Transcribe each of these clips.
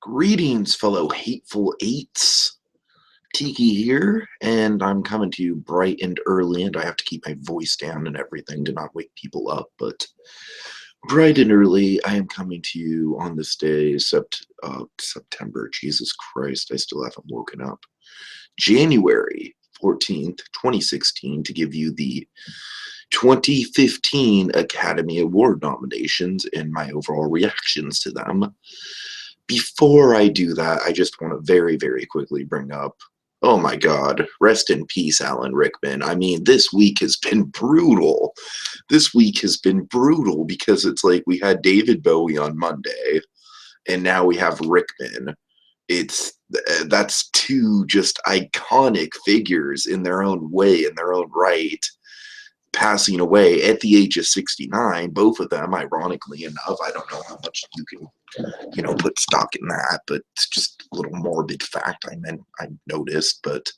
Greetings, fellow hateful eights. Tiki here, and I'm coming to you bright and early, and I have to keep my voice down and everything to not wake people up, but bright and early, I am coming to you on this day, September, Jesus Christ, I still haven't woken up, January 14th, 2016, to give you the 2015 Academy Award nominations and my overall reactions to them. Before I do that, I just want to very, very quickly bring up, oh my God, rest in peace, Alan Rickman. I mean, this week has been brutal. This week has been brutal because it's like we had David Bowie on Monday, and now we have Rickman. That's two just iconic figures in their own way, in their own right, passing away at the age of 69. Both of them, ironically enough, I don't know how much you can put stock in that, but it's just a little morbid fact I noticed. But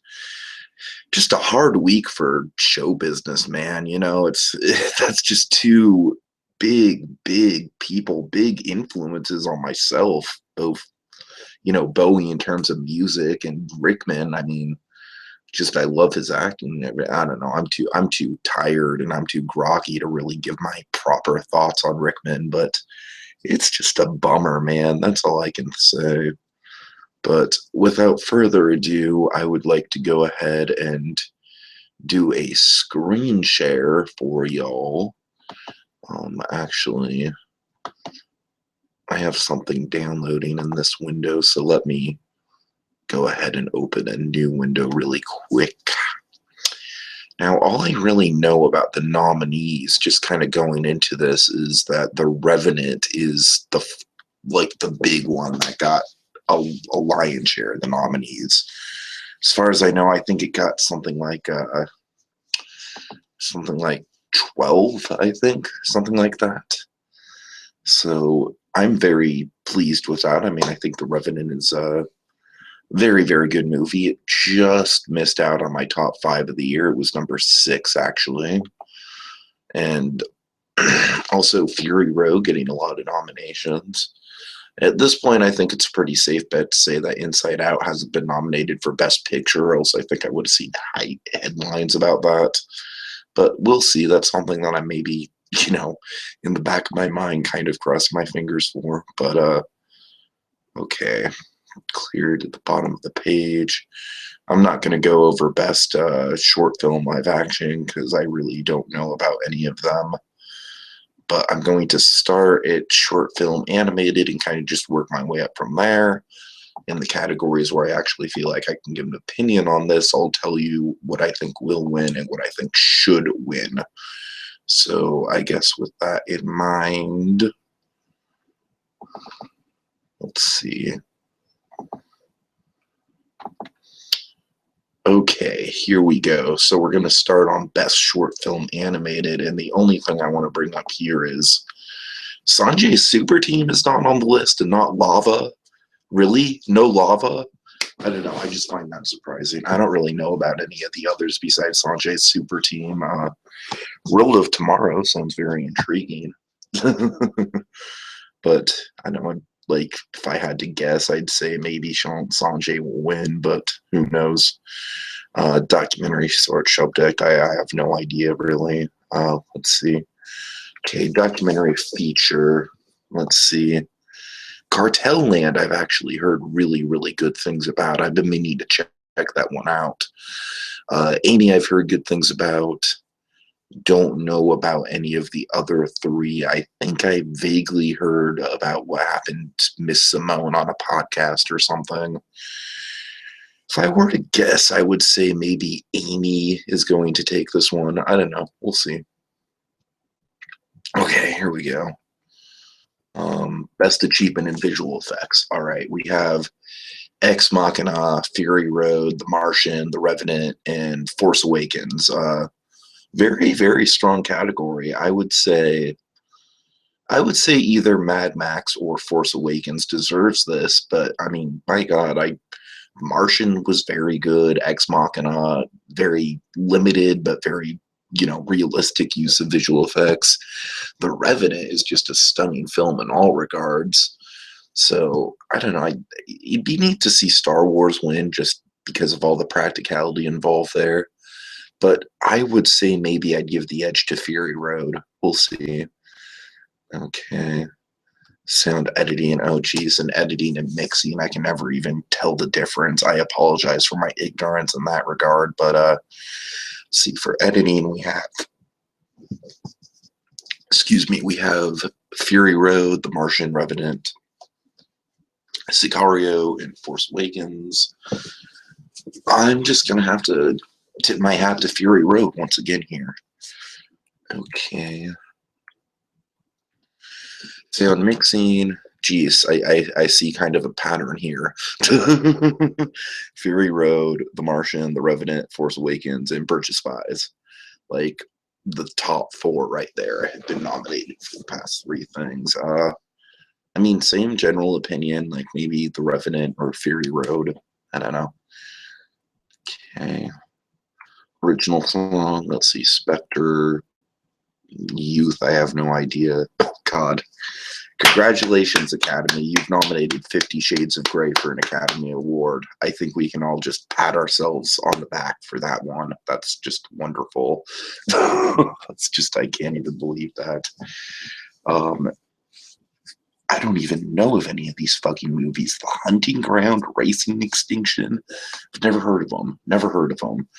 just a hard week for show business, man. That's just two big people, big influences on myself, both Bowie in terms of music and Rickman. I mean, just I love his acting. I don't know. I'm too tired and I'm too groggy to really give my proper thoughts on Rickman, but it's just a bummer, man. That's all I can say. But without further ado, I would like to go ahead and do a screen share for y'all. Actually, I have something downloading in this window, so let me go ahead and open a new window really quick. Now, all I really know about the nominees, just kind of going into this, is that The Revenant is the big one that got a lion's share of the nominees. As far as I know, I think it got something like 12, I think, something like that. So I'm very pleased with that. I mean, I think The Revenant is very, very good movie. It just missed out on my top 5 of the year. It was number 6, actually. And also Fury Road getting a lot of nominations. At this point, I think it's a pretty safe bet to say that Inside Out hasn't been nominated for Best Picture, or else I think I would have seen high headlines about that. But we'll see. That's something that I maybe, in the back of my mind kind of cross my fingers for. But, okay. Cleared at the bottom of the page. I'm not going to go over best short film live action because I really don't know about any of them. But I'm going to start at short film animated and kind of just work my way up from there. In the categories where I actually feel like I can give an opinion on this, I'll tell you what I think will win and what I think should win. So I guess with that in mind, let's see. Okay, here we go. So we're going to start on Best Short Film Animated, and the only thing I want to bring up here is Sanjay's Super Team is not on the list and not Lava. Really? No Lava? I don't know. I just find that surprising. I don't really know about any of the others besides Sanjay's Super Team. World of Tomorrow sounds very intriguing. But I know, like, if I had to guess, I'd say maybe Sanjay will win, but who knows? Documentary short subject, I have no idea, really. Let's see. Okay, documentary feature. Let's see. Cartel Land, I've actually heard really, really good things about. I've been meaning to check that one out. Amy, I've heard good things about. Don't know about any of the other 3. I think I vaguely heard about what happened to Miss Simone on a podcast or something. If I were to guess, I would say maybe Amy is going to take this one. I don't know. We'll see. Okay, here we go. Best achievement in visual effects. All right, we have Ex Machina, Fury Road, The Martian, The Revenant, and Force Awakens. Very, very strong category. I would say either Mad Max or Force Awakens deserves this, but I mean, my God, Martian was very good. Ex Machina, very limited but very realistic use of visual effects. The Revenant is just a stunning film in all regards. So I don't know. It'd be neat to see Star Wars win just because of all the practicality involved there. But I would say maybe I'd give the edge to Fury Road. We'll see. Okay. Sound editing. Oh, geez. And editing and mixing. I can never even tell the difference. I apologize for my ignorance in that regard. But see, for editing, we have Fury Road, The Martian, Revenant, Sicario, and Force Awakens. I'm just going to have to tip my hat to Fury Road once again here. Okay. Sound mixing. Geez, I see kind of a pattern here. Fury Road, The Martian, The Revenant, Force Awakens, and Bridge of Spies. Like, the top four right there have been nominated for the past three things. I mean, same general opinion, like maybe The Revenant or Fury Road. I don't know. Okay. Original song, let's see, Spectre, Youth, I have no idea. Oh, God. Congratulations, Academy. You've nominated 50 Shades of Grey for an Academy Award. I think we can all just pat ourselves on the back for that one. That's just wonderful. That's just, I can't even believe that. I don't even know of any of these fucking movies. The Hunting Ground, Racing Extinction. I've never heard of them. Never heard of them.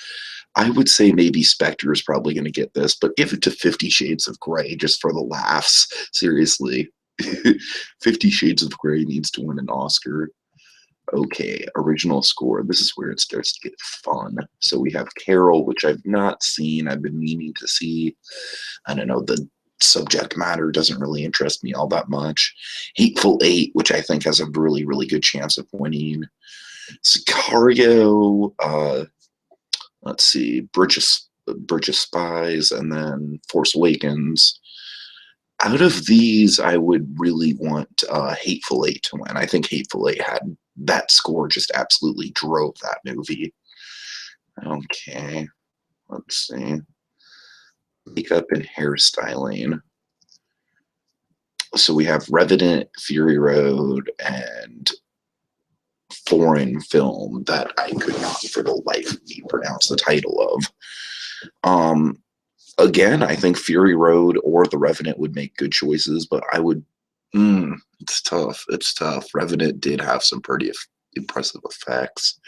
I would say maybe Spectre is probably going to get this, but give it to 50 Shades of Grey just for the laughs. Seriously. 50 Shades of Grey needs to win an Oscar. Okay, original score. This is where it starts to get fun. So we have Carol, which I've not seen. I've been meaning to see. I don't know, the subject matter doesn't really interest me all that much. Hateful Eight, which I think has a really, really good chance of winning. Sicario, let's see, Bridge of Spies, and then Force Awakens. Out of these, I would really want Hateful Eight to win. I think Hateful Eight had that score, just absolutely drove that movie. Okay, let's see. Makeup and hairstyling. So we have Revenant, Fury Road, and foreign film that I could not for the life of me pronounce the title of. Again, I think Fury Road or The Revenant would make good choices, but I would. It's tough. It's tough. Revenant did have some pretty impressive effects.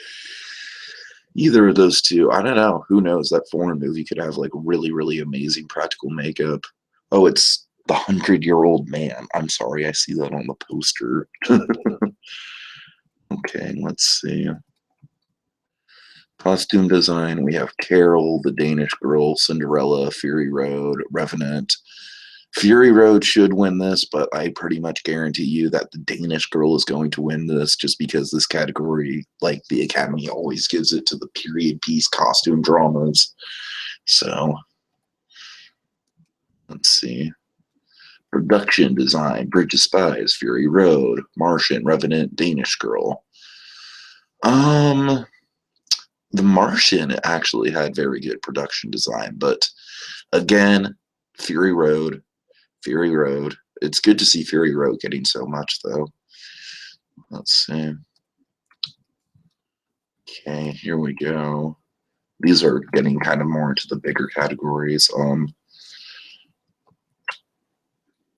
Either of those two, I don't know. Who knows? That foreign movie could have like really, really amazing practical makeup. Oh, it's The 100-Year-Old Man. I'm sorry, I see that on the poster. Okay, let's see. Costume design, we have Carol, The Danish Girl, Cinderella, Fury Road, Revenant. Fury Road should win this, but I pretty much guarantee you that The Danish Girl is going to win this just because this category, like the Academy always gives it to the period piece costume dramas. So, let's see. Production design, Bridge of Spies, Fury Road, Martian, Revenant, Danish Girl. The Martian actually had very good production design, but again, Fury Road. It's good to see Fury Road getting so much, though. Let's see. Okay, here we go. These are getting kind of more into the bigger categories.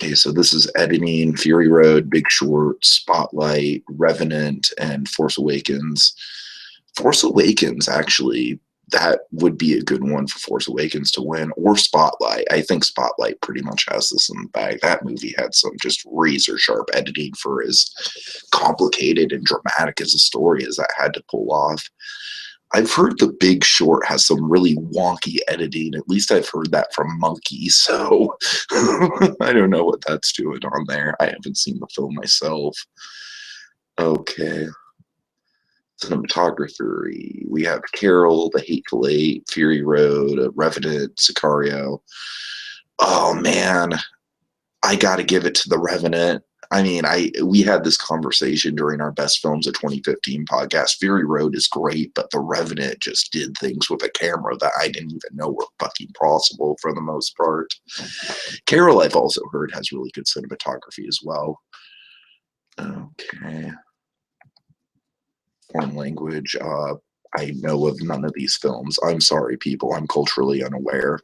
Okay, so this is editing, Fury Road, Big Short, Spotlight, Revenant, and Force Awakens. Force Awakens, actually, that would be a good one for Force Awakens to win, or Spotlight. I think Spotlight pretty much has this in the bag. That movie had some just razor sharp editing for as complicated and dramatic as a story as that had to pull off. I've heard The Big Short has some really wonky editing. At least I've heard that from Monkey, so I don't know what that's doing on there. I haven't seen the film myself. Okay. Cinematography. We have Carol, The Hateful Eight, Fury Road, Revenant, Sicario. Oh man, I gotta give it to The Revenant. I mean, we had this conversation during our Best Films of 2015 podcast. Fury Road is great, but The Revenant just did things with a camera that I didn't even know were fucking possible for the most part. Carol, I've also heard, has really good cinematography as well. Okay. Foreign language. I know of none of these films. I'm sorry, people. I'm culturally unaware.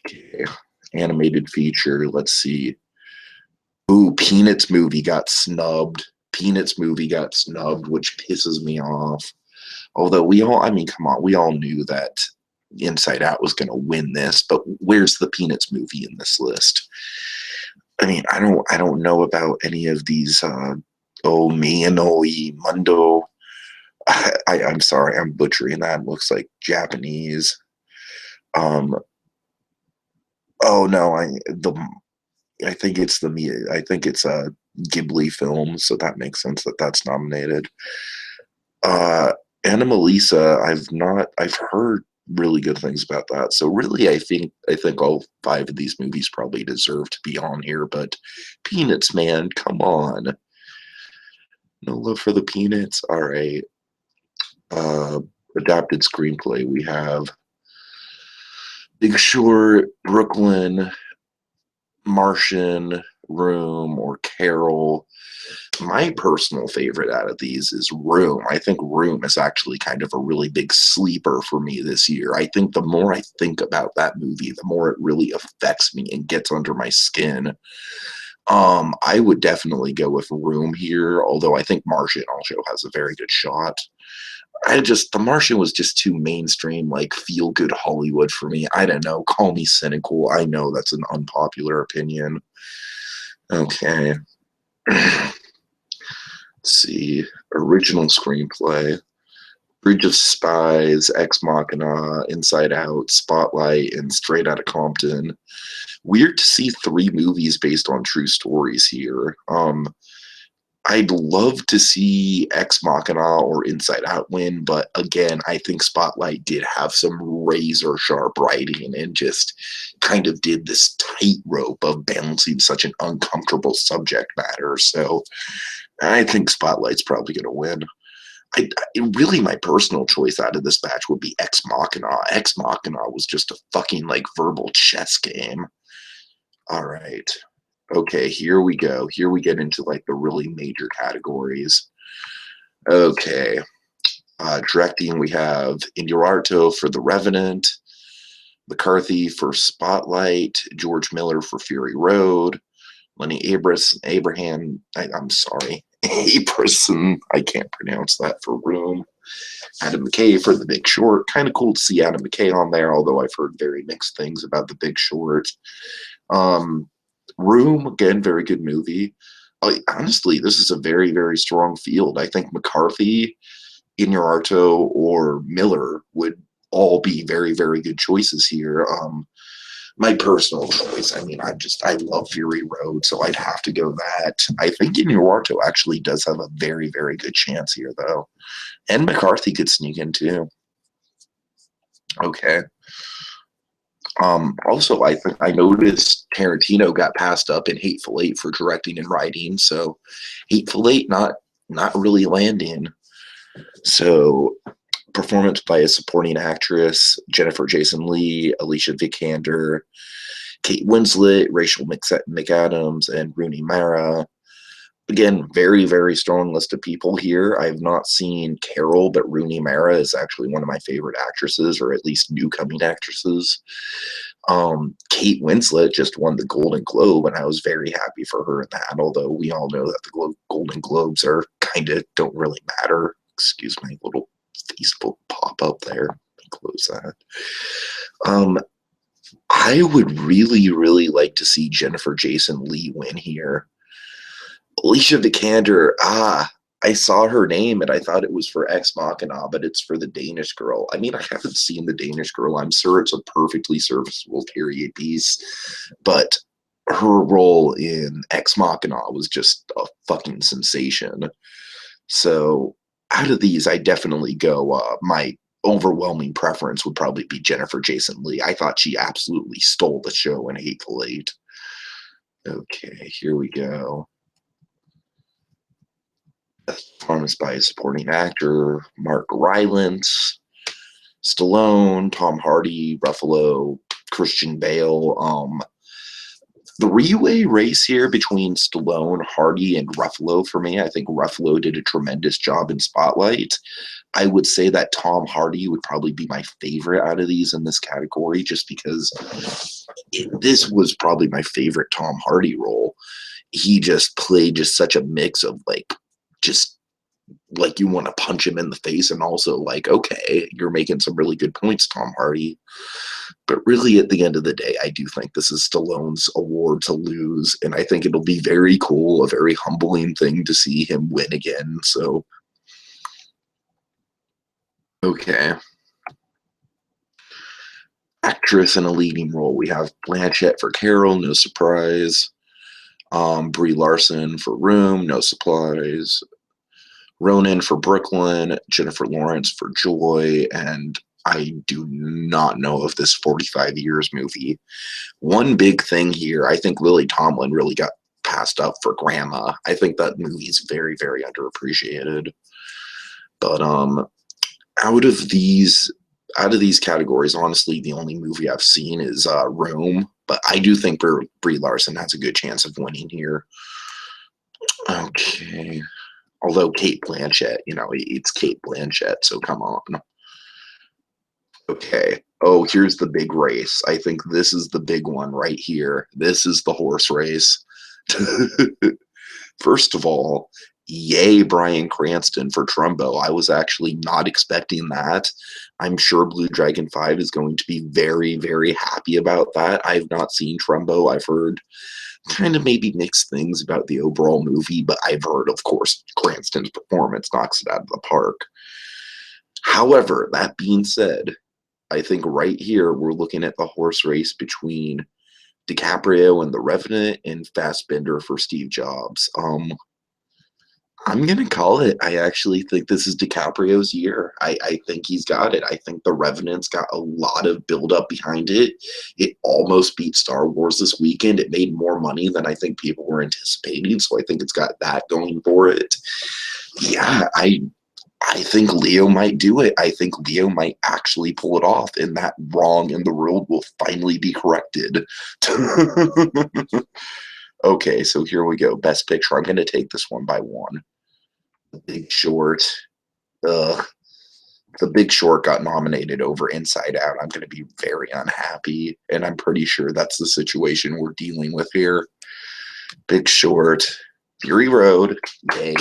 Okay. Animated feature. Let's see. Ooh, Peanuts movie got snubbed. Peanuts movie got snubbed, which pisses me off. Although I mean, come on, we all knew that Inside Out was going to win this, but where's the Peanuts movie in this list? I mean, I don't know about any of these. Oh, Mianoi Mundo. I'm sorry, I'm butchering that. It looks like Japanese. Um, oh no, I think it's a Ghibli film, so that makes sense that that's nominated. Uh, Anomalisa, I've heard really good things about that. So really, I think all five of these movies probably deserve to be on here. But Peanuts, man, come on, no love for the Peanuts. All right, uh, adapted screenplay. We have Big Short, Brooklyn, Martian, Room, or Carol. My personal favorite out of these is Room. I think Room is actually kind of a really big sleeper for me this year. I think the more I think about that movie, the more it really affects me and gets under my skin. I would definitely go with Room here, although I think Martian also has a very good shot. The Martian was just too mainstream, like feel good Hollywood for me. I don't know. Call me cynical. I know that's an unpopular opinion. Okay. Let's see. Original screenplay. Bridge of Spies, Ex Machina, Inside Out, Spotlight, and Straight Outta Compton. Weird to see three movies based on true stories here. I'd love to see Ex Machina or Inside Out win, but again, I think Spotlight did have some razor sharp writing and just kind of did this tightrope of balancing such an uncomfortable subject matter. So I think Spotlight's probably going to win. Really, my personal choice out of this batch would be Ex Machina. Ex Machina was just a fucking like verbal chess game. All right. Okay, here we go. Here we get into like the really major categories. Okay. Directing, we have Inarritu for The Revenant, McCarthy for Spotlight, George Miller for Fury Road, Lenny I'm sorry, Abraham, I can't pronounce that, for Room, Adam McKay for The Big Short. Kind of cool to see Adam McKay on there, although I've heard very mixed things about The Big Short. Room, again, very good movie. Honestly, this is a very, very strong field. I think McCarthy, Inarritu, or Miller would all be very, very good choices here. My personal choice, I mean, I love Fury Road, so I'd have to go that. I think Inarritu actually does have a very, very good chance here, though. And McCarthy could sneak in, too. Okay. Also, I noticed Tarantino got passed up in Hateful Eight for directing and writing, so Hateful Eight not really landing. So performance by a supporting actress: Jennifer Jason Leigh, Alicia Vikander, Kate Winslet, Rachel McAdams, and Rooney Mara. Again, very, very strong list of people here. I have not seen Carol, but Rooney Mara is actually one of my favorite actresses, or at least new coming actresses. Kate Winslet just won the Golden Globe, and I was very happy for her in that, although we all know that the Golden Globes are kind of don't really matter. Excuse my little Facebook pop-up there. Close that. I would really, really like to see Jennifer Jason Leigh win here. Alicia Vikander, I saw her name and I thought it was for Ex Machina, but it's for The Danish Girl. I mean, I haven't seen The Danish Girl. I'm sure it's a perfectly serviceable period piece, but her role in Ex Machina was just a fucking sensation. So out of these, I definitely go, my overwhelming preference would probably be Jennifer Jason Leigh. I thought she absolutely stole the show in Hateful Eight. Okay, here we go. Performance by a supporting actor: Mark Rylance, Stallone, Tom Hardy, Ruffalo, Christian Bale. three-way race here between Stallone, Hardy, and Ruffalo for me. I think Ruffalo did a tremendous job in Spotlight. I would say that Tom Hardy would probably be my favorite out of these in this category, just because this was probably my favorite Tom Hardy role. He just played just such a mix of just like you want to punch him in the face, and also like, okay, you're making some really good points, Tom Hardy. But really, at the end of the day, I do think this is Stallone's award to lose, and I think it'll be very cool, a very humbling thing to see him win again. So, okay. Actress in a leading role, we have Blanchett for Carol, no surprise. Brie Larson for Room, no surprise. Ronan for Brooklyn, Jennifer Lawrence for Joy, and I do not know of this 45 Years movie. One big thing here, I think Lily Tomlin really got passed up for Grandma. I think that movie is very, very underappreciated. But out of these categories, honestly, the only movie I've seen is Room. But I do think Brie Larson has a good chance of winning here. Okay. Although Kate Blanchett, it's Kate Blanchett, so come on. Okay. Oh, here's the big race. I think this is the big one right here. This is the horse race. First of all, yay, Bryan Cranston for Trumbo. I was actually not expecting that. I'm sure Blue Dragon 5 is going to be very, very happy about that. I've not seen Trumbo. I've heard kind of maybe mixed things about the overall movie, but I've heard, of course, Cranston's performance knocks it out of the park. However, that being said, I think right here we're looking at the horse race between DiCaprio and The Revenant and Fassbender for Steve Jobs. I'm gonna call it. I actually think this is DiCaprio's year. I think he's got it. I think The Revenant's got a lot of build up behind it. It almost beat Star Wars this weekend. It made more money than I think people were anticipating, so I think it's got that going for it. Yeah, I think Leo might do it. I think Leo might actually pull it off, and that wrong in the world will finally be corrected. Okay, so here we go. Best Picture. I'm going to take this one by one. The Big Short. Ugh. The Big Short got nominated over Inside Out. I'm going to be very unhappy, and I'm pretty sure that's the situation we're dealing with here. Big Short. Fury Road. Yay.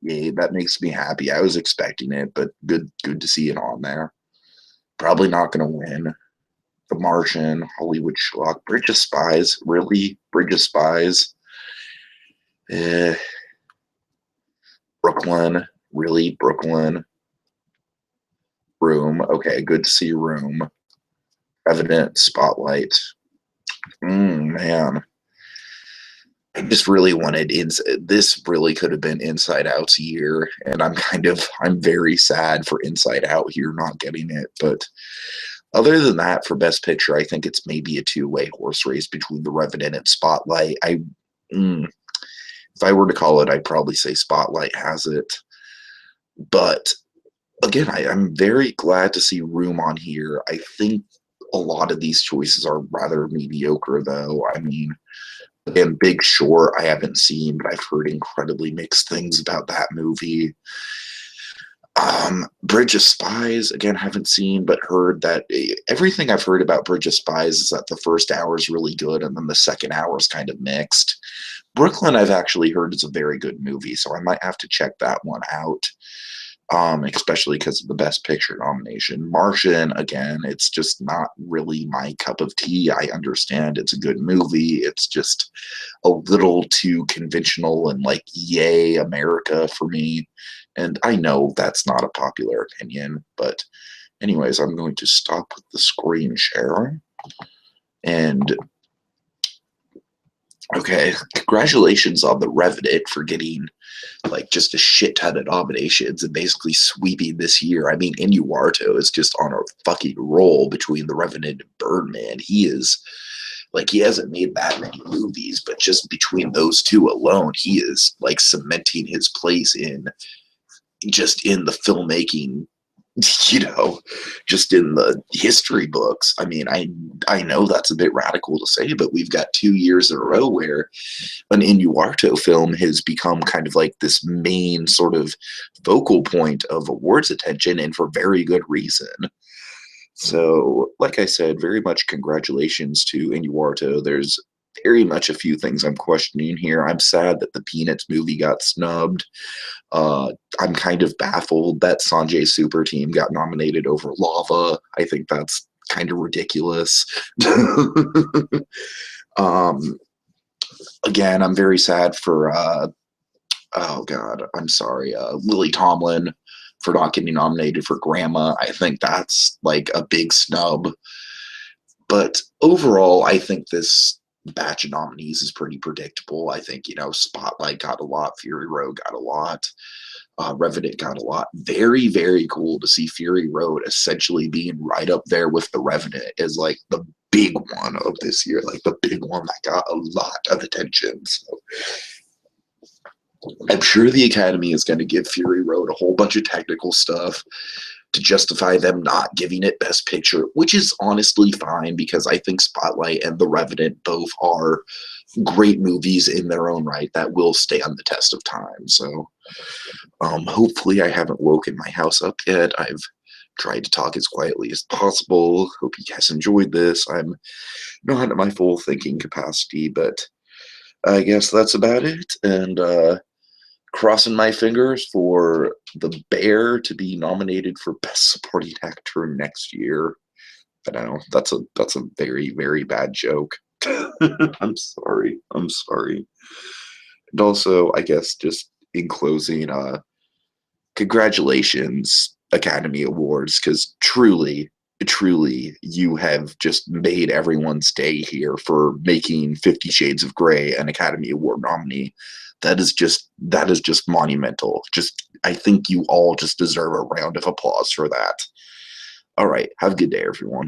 Yay, that makes me happy. I was expecting it, but good to see it on there. Probably not going to win. The Martian, Hollywood Schlock, Bridge of Spies. Really? Bridge of Spies? Brooklyn. Really? Brooklyn? Room. Okay, good to see Room. Evident. Spotlight. Man. I just really wanted this really could have been Inside Out's year, and I'm very sad for Inside Out here not getting it. But other than that, for Best Picture, I think it's maybe a two-way horse race between The Revenant and Spotlight. If I were to call it, I'd probably say Spotlight has it. But again, I'm very glad to see Room on here. I think a lot of these choices are rather mediocre, though. I mean, again, Big Short, I haven't seen, but I've heard incredibly mixed things about that movie. Bridge of Spies, again, haven't seen, but heard that everything I've heard about Bridge of Spies is that the first hour is really good, and then the second hour is kind of mixed. Brooklyn, I've actually heard is a very good movie, so I might have to check that one out. Especially because of the Best Picture nomination. Martian, again, it's just not really my cup of tea. I understand it's a good movie. It's just a little too conventional and like, yay, America for me. And I know that's not a popular opinion, but anyways, I'm going to stop with the screen share. And okay, congratulations on The Revenant for getting like just a shit ton of nominations and basically sweeping this year. I mean, Inarritu is just on a fucking roll between The Revenant and Birdman. He is like, he hasn't made that many movies, but just between those two alone, he is like cementing his place in the filmmaking you know, just in the history books. I mean, I know that's a bit radical to say, but we've got 2 years in a row where an Innuarto film has become kind of like this main sort of focal point of awards attention, and for very good reason. So, like I said, very much congratulations to Innuarto. There's very much a few things I'm questioning here. I'm sad that the Peanuts movie got snubbed. Uh, I'm kind of baffled that Sanjay's Super Team got nominated over Lava. I think that's kind of ridiculous. um, Again, I'm very sad for oh god, I'm sorry, Lily Tomlin for not getting nominated for Grandma. I think that's like a big snub. But overall, I think this batch of nominees is pretty predictable. I think, Spotlight got a lot, Fury Road got a lot, Revenant got a lot. Very, very cool to see Fury Road essentially being right up there with the Revenant as like the big one of this year, like the big one that got a lot of attention. So I'm sure the Academy is going to give Fury Road a whole bunch of technical stuff to justify them not giving it Best Picture, which is honestly fine because I think Spotlight and The Revenant both are great movies in their own right that will stand the test of time. So hopefully I haven't woken my house up yet. I've tried to talk as quietly as possible. Hope you guys enjoyed this. I'm not at my full thinking capacity, but I guess that's about it. And crossing my fingers for The Bear to be nominated for Best Supporting Actor next year. I know that's a very, very bad joke. I'm sorry. I'm sorry. And also, I guess just in closing, congratulations, Academy Awards, because truly, truly, you have just made everyone's day here for making 50 Shades of Grey an Academy Award nominee. That is just monumental. Just I think you all just deserve a round of applause for that. All right, have a good day, everyone.